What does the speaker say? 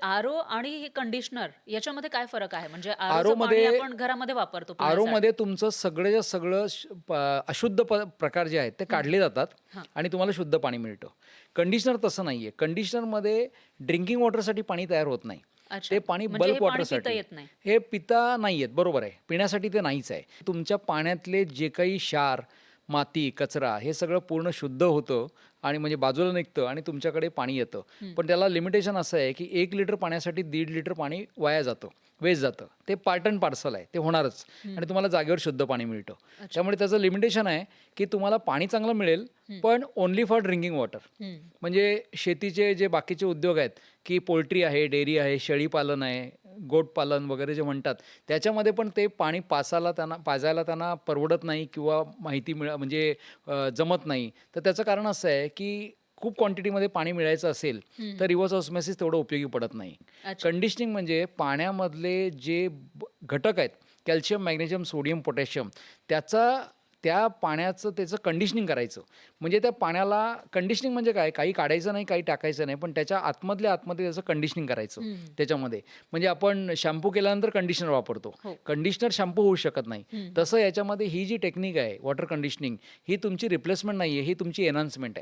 आरो आणि हे कंडिशनर याच्यामध्ये काय फरक आहे? म्हणजे आरोचं पाणी आरोमध्ये आपण घरामध्ये वापरतो पिण्यासाठी. आरोमध्ये तुमचं सगळंच्या सगळं अशुद्ध प्रकार जे आहेत ते हं. काढले जातात हां. आणि तुम्हाला शुद्ध पाणी मिळतं. कंडिशनर तसं नाहीये. कंडिशनरमध्ये ड्रिंकिंग वॉटरसाठी पाणी तयार होत नाही. अच्छा. ते पाणी म्हणजे हे बल्क पाणी पिता वॉटरसाठी आहे. येत नाही. हे पिता नाही येत, बरोबर आहे. पिण्यासाठी ते नाहीच आहे. तुमच्या पाण्यातले जे काही क्षार, माती, कचरा हे सगळं पूर्ण शुद्ध होतं आणि म्हणजे बाजूला निघतं आणि तुमच्याकडे पाणी येतं. हं. पण त्याला लिमिटेशन असं आहे, की 1 लिटर पाण्यासाठी 1.5 लिटर पाणी वाया जातं, वेस्ट जातं. ते पार्ट अँड पार्सल आहे. ते होणारच हं. आणि तुम्हाला जागेवर शुद्ध पाणी मिळतं. अच्छा. त्यामुळे त्याचं लिमिटेशन आहे, की तुम्हाला पाणी चांगलं मिळेल, हं. पण ओन्ली फॉर ड्रिंकिंग वॉटर. हं. म्हणजे शेतीचे जे बाकीचे उद्योग आहेत, की पोल्ट्री आहे, डेअरी आहे, शेळीपालन आहे, गोटपालन वगैरे जे म्हणतात, त्याच्यामध्ये पण ते पाणी पाजायला त्यांना परवडत नाही किंवा म्हणजे जमत नाही. तर त्याचं कारण असं आहे, की खूप क्वांटिटीमध्ये पाणी मिळायचं असेल, हं. तर रिव्हर्स ऑस्मॉसिस तेवढं उपयोगी पडत नाही. अच्छा. कंडिशनिंग म्हणजे पाण्यामधले जे घटक आहेत, कॅल्शियम, मॅग्नेशियम, सोडियम, पोटॅशियम त्या पाण्याचं त्याचं कंडिशनिंग करायचं. म्हणजे त्या पाण्याला कंडिशनिंग म्हणजे काय? काही काढायचं नाही, काही टाकायचं नाही, पण त्याच्या आतमधल्या आतमध्ये त्याचं कंडिशनिंग करायचं हं. त्याच्यामध्ये. म्हणजे आपण शॅम्पू केल्यानंतर कंडिशनर वापरतो. हो. कंडिशनर शॅम्पू होऊ शकत नाही. हं. तसं याच्यामध्ये ही जी टेक्निक आहे वॉटर कंडिशनिंग, ही तुमची रिप्लेसमेंट नाही आहे, ही तुमची एन्हान्समेंट आहे.